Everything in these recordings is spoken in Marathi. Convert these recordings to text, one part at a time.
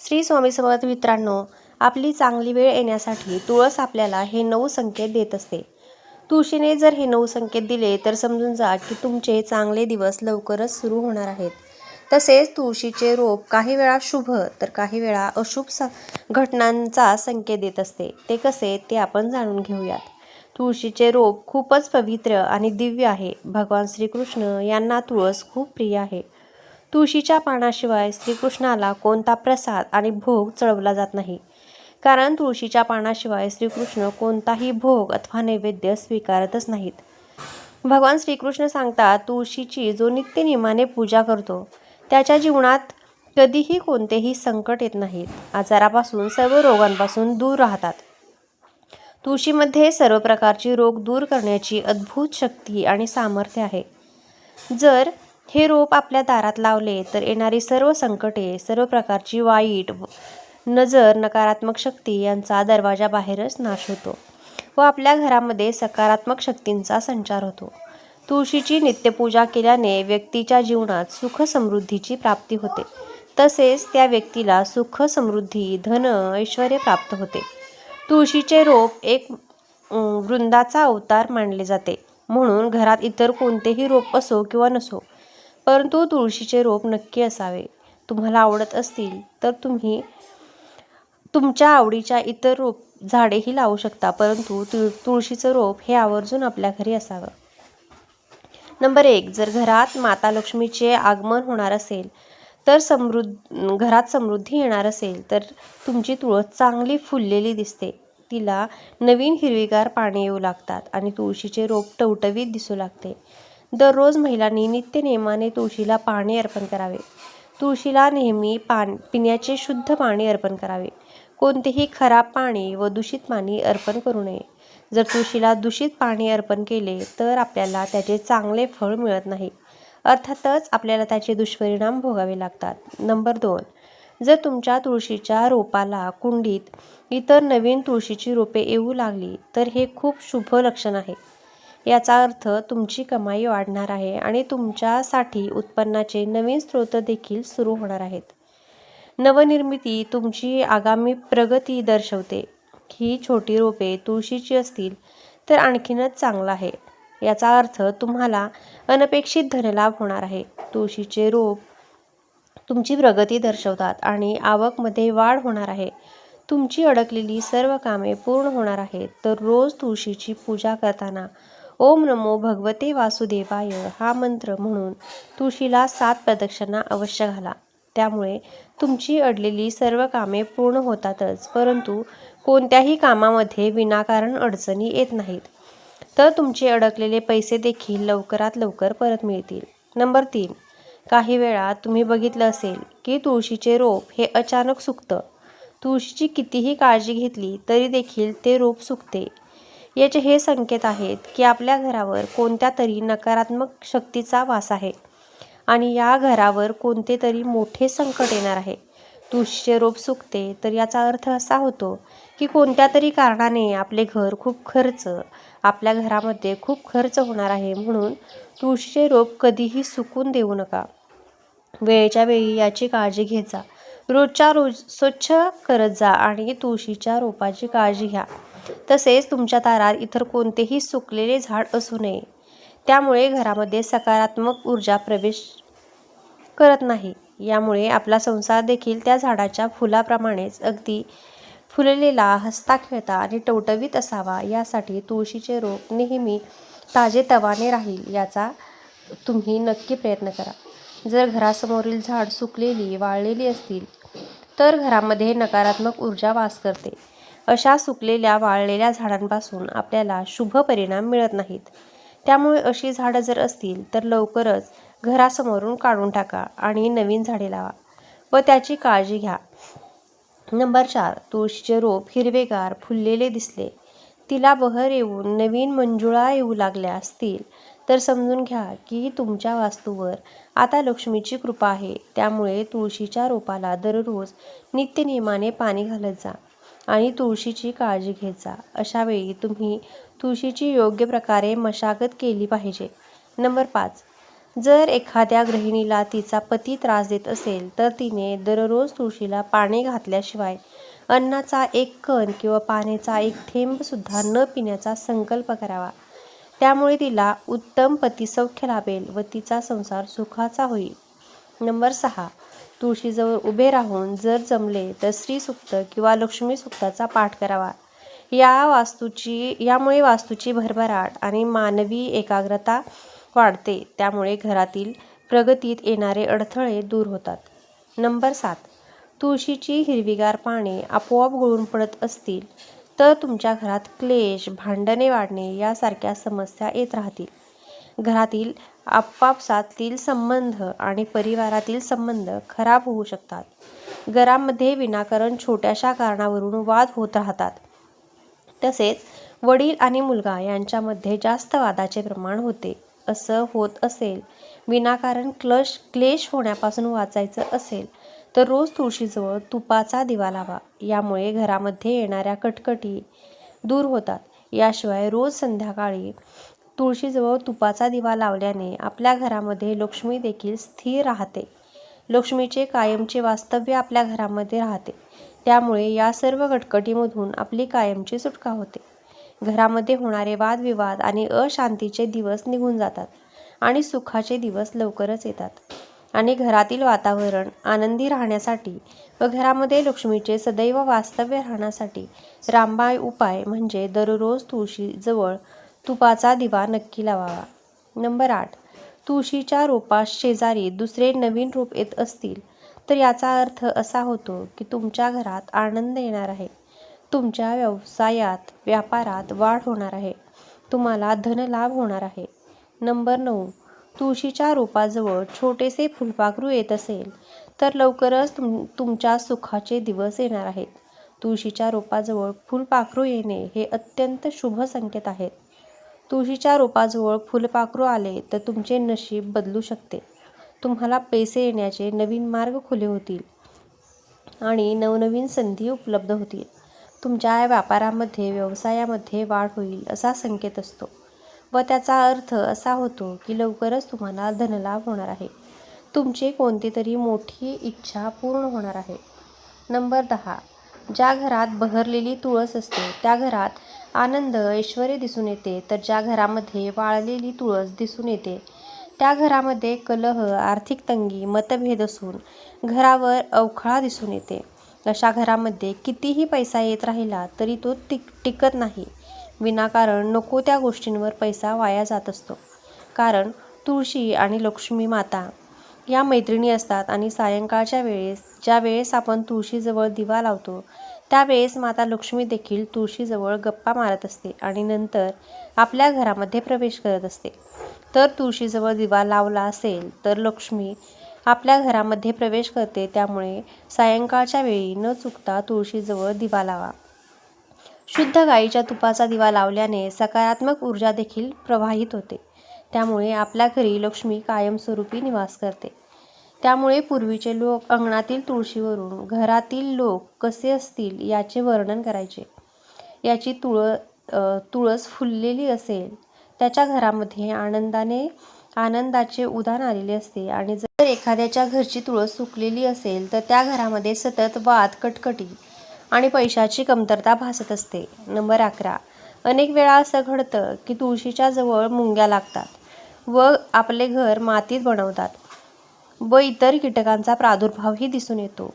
श्री स्वामी समर्थ मित्रांनो, आपली चांगली वेळ येण्यासाठी तुळस आपल्याला हे 9 संकेत देत असते. तुळशीने जर हे 9 संकेत दिले तर समजून जा की तुमचे चांगले दिवस लवकरच सुरू होणार आहेत. तसेच तुळशीचे रोप काही वेळा शुभ तर काही वेळा अशुभ घटनांचा संकेत देत असते. ते कसे ते आपण जाणून घेऊयात. तुळशीचे रोप खूपच पवित्र आणि दिव्य आहे. भगवान श्रीकृष्ण यांना तुळस खूप प्रिय आहे. तुळशीच्या पानाशिवाय श्रीकृष्णाला कोणता प्रसाद आणि भोग चढवला जात नाही, कारण तुळशीच्या पानाशिवाय श्रीकृष्ण कोणताही भोग अथवा नैवेद्य स्वीकारतच नाहीत. भगवान श्रीकृष्ण सांगतात, तुळशीची जो नित्यनेमाने पूजा करतो त्याच्या जीवनात कधीही कोणतेही संकट येत नाहीत. आजारापासून सर्व रोगांपासून दूर राहतात. तुळशीमध्ये सर्व प्रकारची रोग दूर करण्याची अद्भुत शक्ती आणि सामर्थ्य आहे. जर हे रोप आपल्या दारात लावले तर येणारी सर्व संकटे, सर्व प्रकारची वाईट नजर, नकारात्मक शक्ती यांचा दरवाजा बाहेरच नाश होतो व आपल्या घरामध्ये सकारात्मक शक्तींचा संचार होतो. तुळशीची नित्यपूजा केल्याने व्यक्तीच्या जीवनात सुख समृद्धीची प्राप्ती होते. तसेच त्या व्यक्तीला सुख समृद्धी, धन, ऐश्वर्य प्राप्त होते. तुळशीचे रोप एक वृंदाचा अवतार मानले जाते. म्हणून घरात इतर कोणतेही रोप असो किंवा नसो, परंतु तुळशीचे रोप नक्की असावे. तुम्हाला आवडत असतील तर तुम्ही तुमच्या आवडीच्या इतर झाडेही लावू शकता, परंतु तुळशीचं रोप हे आवर्जून आपल्या घरी असावं. नंबर 1, जर घरात माता लक्ष्मीचे आगमन होणार असेल तर घरात समृद्धी येणार असेल तर तुमची तुळस चांगली फुललेली दिसते. तिला नवीन हिरवीगार पाने येऊ लागतात आणि तुळशीचे रोप टवटवीत दिसू लागते. दररोज महिलांनी नित्यनेमाने तुळशीला पाणी अर्पण करावे. तुळशीला नेहमी पिण्याचे शुद्ध पाणी अर्पण करावे. कोणतेही खराब पाणी व दूषित पाणी अर्पण करू नये. जर तुळशीला दूषित पाणी अर्पण केले तर आपल्याला त्याचे चांगले फळ मिळत नाही. अर्थातच आपल्याला त्याचे दुष्परिणाम भोगावे लागतात. नंबर 2, जर तुमच्या तुळशीच्या रोपाला कुंडीत इतर नवीन तुळशीची रोपे येऊ लागली तर हे खूप शुभ लक्षण आहे. याचा अर्थ तुमची कमाई वाढणार आहे आणि तुमच्यासाठी उत्पन्नाचे नवीन स्रोत देखील सुरू होणार आहेत. नवनिर्मिती तुमची आगामी प्रगती दर्शवते. ही छोटी रोपे तुळशीची असतील तर आणखीनच चांगलं आहे. याचा अर्थ तुम्हाला अनपेक्षित धनलाभ होणार आहे. तुळशीचे रोप तुमची प्रगती दर्शवतात आणि आवकमध्ये वाढ होणार आहे. तुमची अडकलेली सर्व कामे पूर्ण होणार आहेत. तर रोज तुळशीची पूजा करताना ओम नमो भगवते वासुदेवाय हा मंत्र म्हणून तुळशीला 7 प्रदक्षिणा अवश्य घाला. त्यामुळे तुमची अडलेली सर्व कामे पूर्ण होतातच, परंतु कोणत्याही कामामध्ये विनाकारण अडचणी येत नाहीत. तर तुमचे अडकलेले पैसे देखील लवकरात लवकर परत मिळतील. नंबर 3, काही वेळा तुम्ही बघितलं असेल की तुळशीचे रोप हे अचानक सुकतं. तुळशीची कितीही काळजी घेतली तरी देखील ते रोप सुकते. याचे हे संकेत आहेत की आपल्या घरावर कोणत्या तरी नकारात्मक शक्तीचा वास आहे आणि या घरावर कोणते तरी मोठे संकट येणार आहे. तुळशीचे रोप सुकते तर याचा अर्थ असा होतो की कोणत्या तरी कारणाने आपल्या घरामध्ये खूप खर्च होणार आहे. म्हणून तुळशीचे रोप कधीही सुकून देऊ नका. वेळच्या वेळी याची काळजी घेत जा. रोजच्या रोज स्वच्छ करत जा आणि तुळशीच्या रोपाची काळजी घ्या. तसेच तुमच्या दारात इतर कोणतेही सुकलेले झाड असू नये. त्यामुळे घरामध्ये सकारात्मक ऊर्जा प्रवेश करत नाही. यामुळे आपला संसार देखील त्या झाडाच्या फुलाप्रमाणेच अगदी फुललेला, हसता खेळता आणि टवटवीत असावा. यासाठी तुळशीचे रोप नेहमी ताजेतवाने राहील याचा तुम्ही नक्की प्रयत्न करा. जर घरासमोरील झाड सुकलेली, वाळलेली असतील तर घरामध्ये नकारात्मक ऊर्जा वास करते. अशा सुकलेल्या, वाळलेल्या झाडांपासून आपल्याला शुभ परिणाम मिळत नाहीत. त्यामुळे अशी झाडं जर असतील तर लवकरच घरासमोरून काढून टाका आणि नवीन झाडे लावा व त्याची काळजी घ्या. नंबर 4, तुळशीचे रोप हिरवेगार फुललेले दिसले, तिला बहर येऊन नवीन मंजुळा येऊ लागल्या असतील तर समजून घ्या की तुमच्या वास्तूवर आता लक्ष्मीची कृपा आहे. त्यामुळे तुळशीच्या रोपाला दररोज नित्यनेमाने पाणी घालत जा आणि तुळशीची काळजी घेत जा. अशा वेळी तुम्ही तुळशीची योग्य प्रकारे मशागत केली पाहिजे. नंबर 5, जर एखाद्या गृहिणीला तिचा पती त्रास देत असेल तर तिने दररोज तुळशीला पाणी घातल्याशिवाय अन्नाचा एक कण किंवा पाण्याचा एक थेंब सुद्धा न पिण्याचा संकल्प करावा. त्यामुळे तिला उत्तम पतिसौख्य लाभेल व तिचा संसार सुखाचा होईल. नंबर 6. तुळशीजवळ उभे राहून जर जमले तर श्रीसूक्त किंवा लक्ष्मी सूक्ताचा पाठ करावा. यामुळे वास्तूची भरभराट आणि मानवी एकाग्रता वाढते. त्यामुळे घरातील प्रगतीत येणारे अडथळे दूर होतात. नंबर 7. तुळशीची हिरवीगार पाने आपोआप गळून पडत असतील तर तुमच्या घरात क्लेश, भांडणे वाढणे यासारख्या समस्या येत राहतील. घरातील आपापसातील संबंध आणि परिवारातील संबंध खराब होऊ शकतात. घरामध्ये विनाकारण छोट्याशा कारणावरून वाद होत राहतात. तसेच वडील आणि मुलगा यांच्यामध्ये जास्त वादाचे प्रमाण होते. असं होत असेल, विनाकारण क्लेश होण्यापासून वाचायचं असेल तर रोज तुळशीजवळ तुपाचा दिवा लावा. यामुळे घरामध्ये येणाऱ्या कटकटी दूर होतात. याशिवाय रोज संध्याकाळी तुळशीजवळ तुपाचा दिवा लावल्याने आपल्या घरामध्ये लक्ष्मी देखील स्थिर राहते. लक्ष्मीचे कायमचे वास्तव्य आपल्या घरामध्ये राहते. त्यामुळे या सर्व कटकटीमधून आपली कायमची सुटका होते. घरामध्ये होणारे वादविवाद आणि अशांतीचे दिवस निघून जातात आणि सुखाचे दिवस लवकरच येतात. आणि घरातील वातावरण आनंदी राहण्यासाठी व घरामध्ये लक्ष्मीचे सदैव वास्तव्य राहण्यासाठी रामबाण उपाय म्हणजे दररोज तुळशीजवळ तुपाचा दिवा नक्की लावावा. नंबर 8. तुळशीच्या रोपास शेजारी दुसरे नवीन रोप येत असतील तर याचा अर्थ असा होतो की तुमच्या घरात आनंद येणार आहे. तुमच्या व्यवसायात, व्यापारात वाढ होणार आहे. तुम्हाला धनलाभ होणार आहे. नंबर 9. तुळशीच्या रोपाजवळ छोटेसे फुलपाखरू येत असेल तर लवकरच तुमच्या सुखाचे दिवस येणार आहेत. तुळशीच्या रोपाजवळ फुलपाखरू येणे हे अत्यंत शुभ संकेत आहेत. तुळशीच्या रोपाजवळ फुलपाखरू आले तर तुमचे नशीब बदलू शकते. तुम्हाला पैसे येण्याचे नवीन मार्ग खुले होतील आणि नवनवीन संधी उपलब्ध होतील. तुमच्या व्यापारामध्ये, व्यवसायामध्ये वाढ होईल असा संकेत असतो व त्याचा अर्थ असा होतो की लवकरच तुम्हाला धनलाभ होणार आहे. तुमची कोणती तरी मोठी इच्छा पूर्ण होणार आहे. नंबर 10. ज्या घरात बहरलेली तुळस असते त्या घरात आनंद, ऐश्वर्य दिसून येते. तर ज्या घरामध्ये वाळलेली तुळस दिसून येते त्या घरामध्ये कलह, आर्थिक तंगी, मतभेद असून घरावर अवखळा दिसून येते. अशा घरामध्ये कितीही पैसा येत राहिला तरी तो टिकत नाही. विनाकारण नको त्या गोष्टींवर पैसा वाया जात असतो. कारण तुळशी आणि लक्ष्मी माता या मैत्रिणी असतात आणि सायंकाळच्या वेळेस ज्या वेळेस आपण तुळशीजवळ दिवा लावतो त्यावेळेस माता लक्ष्मी देखील तुळशीजवळ गप्पा मारत असते आणि नंतर आपल्या घरामध्ये प्रवेश करत असते. तर तुळशीजवळ दिवा लावला असेल तर लक्ष्मी आपल्या घरामध्ये प्रवेश करते. त्यामुळे सायंकाळच्या वेळी न चुकता तुळशीजवळ दिवा लावा. शुद्ध गाईच्या तुपाचा दिवा लावल्याने सकारात्मक ऊर्जा देखील प्रवाहित होते. त्यामुळे आपल्या घरी लक्ष्मी कायमस्वरूपी निवास करते. त्यामुळे पूर्वीचे लोक अंगणातील तुळशीवरून घरातील लोक कसे असतील याचे वर्णन करायचे. याची तुळस फुललेली असेल त्याच्या घरामध्ये आनंदाचे उधाण आलेले असते आणि जर एखाद्याच्या घरची तुळस सुकलेली असेल तर त्या घरामध्ये सतत वाद, कटकटी आणि पैशाची कमतरता भासत असते. नंबर 11. अनेक वेळा असं घडतं की तुळशीच्या जवळ मुंग्या लागतात व आपले घर मातीत बनवतात व इतर कीटकांचा प्रादुर्भावही दिसून येतो.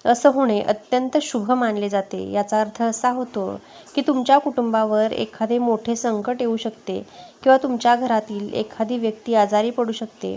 असं होणे अत्यंत शुभ मानले जाते. याचा अर्थ असा होतो की तुमच्या कुटुंबावर एखादे मोठे संकट येऊ शकते किंवा तुमच्या घरातील एखादी व्यक्ती आजारी पडू शकते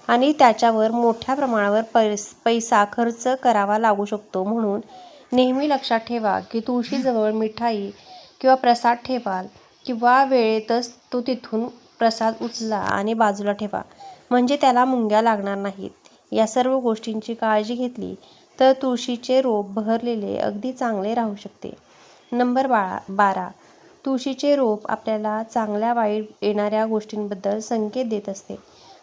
आणि त्याच्यावर मोठ्या प्रमाणावर पैसा खर्च करावा लागू शकतो. म्हणून नेहमी लक्षात ठेवा की तुळशीजवळ मिठाई किंवा प्रसाद ठेवाल किंवा वेळेतच तो तिथून प्रसाद उचला आणि बाजूला ठेवा म्हणजे त्याला मुंग्या लागणार नाहीत. या सर्व गोष्टींची काळजी घेतली तर तुळशीचे रोप बहरलेले अगदी चांगले राहू शकते. नंबर 12. तुळशीचे रोप आपल्याला चांगल्या वाईट येणाऱ्या गोष्टींबद्दल संकेत देत असते.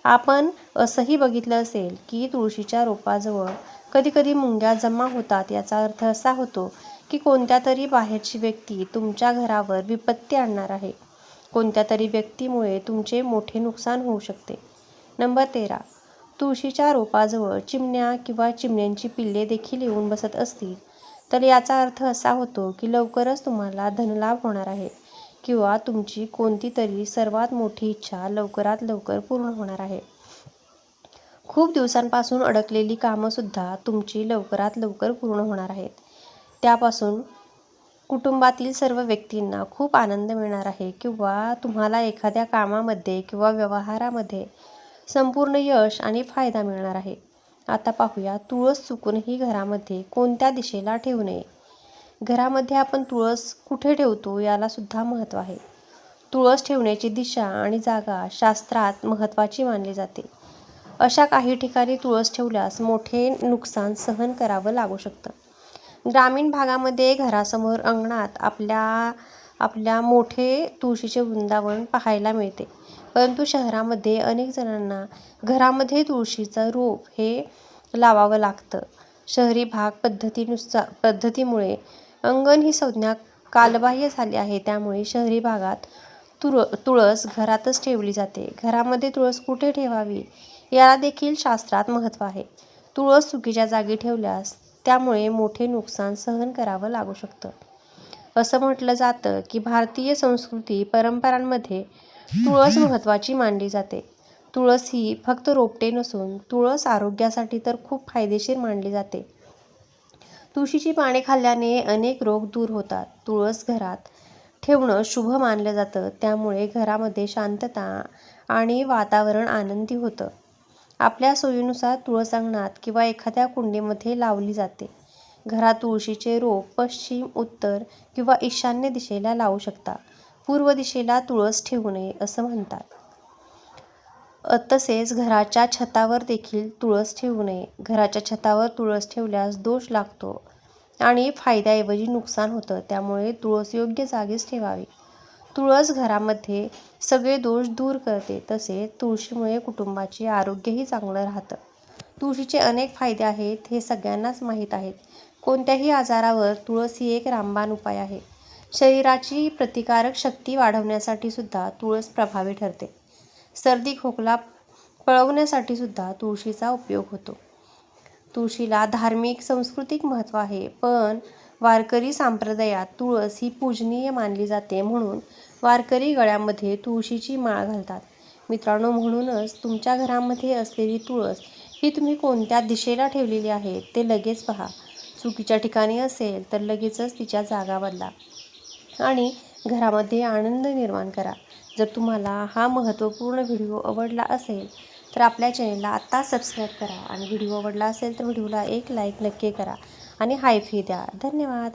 आपण असंही बघितलं असेल की तुळशीच्या रोपाजवळ कधीकधी मुंग्या जमा होतात. याचा अर्थ असा होतो की कोणत्या तरी बाहेरची व्यक्ती तुमच्या घरावर विपत्ती आणणार आहे. कोणत्या तरी व्यक्तीमुळे तुमचे मोठे नुकसान होऊ शकते. नंबर 13. तुळशीच्या रोपाजवळ चिमण्या किंवा चिमण्यांची पिल्ले देखील येऊन बसत असतील तर याचा अर्थ असा होतो की लवकरच तुम्हाला धनलाभ होणार आहे किंवा तुमची कोणती तरी सर्वात मोठी इच्छा लवकरात लवकर पूर्ण होणार आहे. खूप दिवसांपासून अडकलेली कामंसुद्धा तुमची लवकरात लवकर पूर्ण होणार आहेत. त्यापासून कुटुंबातील सर्व व्यक्तींना खूप आनंद मिळणार आहे किंवा तुम्हाला एखाद्या कामामध्ये किंवा व्यवहारामध्ये संपूर्ण यश आणि फायदा मिळणार आहे. आता पाहूया तुळस चुकूनही घरामध्ये कोणत्या दिशेला ठेवू नये. घरामध्ये आपण तुळस कुठे ठेवतो याला सुद्धा महत्त्व आहे. तुळस ठेवण्याची दिशा आणि जागा शास्त्रात महत्त्वाची मानली जाते. अशा काही ठिकाणी तुळस ठेवल्यास मोठे नुकसान सहन करावं लागू शकतं. ग्रामीण भागामध्ये घरासमोर अंगणात आपल्या मोठे तुळशीचे वृंदावन पाहायला मिळते. परंतु शहरामध्ये अनेक जणांना घरामध्ये तुळशीचं रोप हे लावावं लागतं. शहरी भाग पद्धतीमुळे अंगण ही संज्ञा कालबाह्य झाली आहे. त्यामुळे शहरी भागात तुळस घरातच ठेवली जाते. घरामध्ये तुळस कुठे ठेवावी याला देखील शास्त्रात महत्त्व आहे. तुळस चुकीच्या जागी ठेवल्यास त्यामुळे मोठे नुकसान सहन करावं लागू शकतं. असं म्हटलं जातं की भारतीय संस्कृती परंपरांमध्ये तुळस महत्त्वाची मानली जाते. तुळस ही फक्त रोपटे नसून तुळस आरोग्यासाठी तर खूप फायदेशीर मानली जाते. तुळशीची पाने खाल्ल्याने अनेक रोग दूर होतात. तुळस घरात ठेवणं शुभ मानलं जातं. त्यामुळे घरामध्ये शांतता आणि वातावरण आनंदी होतं. आपल्या सोयीनुसार तुळस अंगणात किंवा एखाद्या कुंडीमध्ये लावली जाते. घरात तुळशीचे रोप पश्चिम, उत्तर किंवा ईशान्य दिशेला लावू शकता. पूर्व दिशेला तुळस ठेवू नये असं म्हणतात. तसेच घराच्या छतावर देखील तुळस ठेवू नये. घराच्या छतावर तुळस ठेवल्यास दोष लागतो आणि फायद्याऐवजी नुकसान होतं. त्यामुळे तुळस योग्य जागीच ठेवावी. तुळस घरामध्ये सगळे दोष दूर करते. तसेच तुळशीमुळे कुटुंबाचे आरोग्यही चांगलं राहतं. तुळशीचे अनेक फायदे आहेत हे सगळ्यांनाच माहीत आहेत. कोणत्याही आजारावर तुळस ही एक रामबाण उपाय आहे. शरीराची प्रतिकारक शक्ती वाढवण्यासाठी सुद्धा तुळस प्रभावी ठरते. सर्दी खोकला पळवण्यासाठी सुद्धा तुळशीचा उपयोग होतो. तुळशीला धार्मिक सांस्कृतिक महत्त्व आहे. पण वारकरी संप्रदायात तुळस ही पूजनीय मानली जाते. म्हणून वारकरी गळ्यामध्ये तुळशीची माळ घालतात. मित्रांनो, म्हणूनच तुमच्या घरामध्ये असलेली तुळस ही तुम्ही कोणत्या दिशेला ठेवलेली आहे ते लगेच पहा. चुकीच्या ठिकाणी असेल तर लगेचच तिच्या जागा बदला आणि घरामध्ये आनंद निर्माण करा. जर तुम्हाला हा महत्त्वपूर्ण व्हिडिओ आवडला असेल तर आपल्या चॅनेलला आत्ता सबस्क्राईब करा आणि व्हिडिओ आवडला असेल तर व्हिडिओला एक लाईक नक्की करा आणि हायफी द्या. धन्यवाद.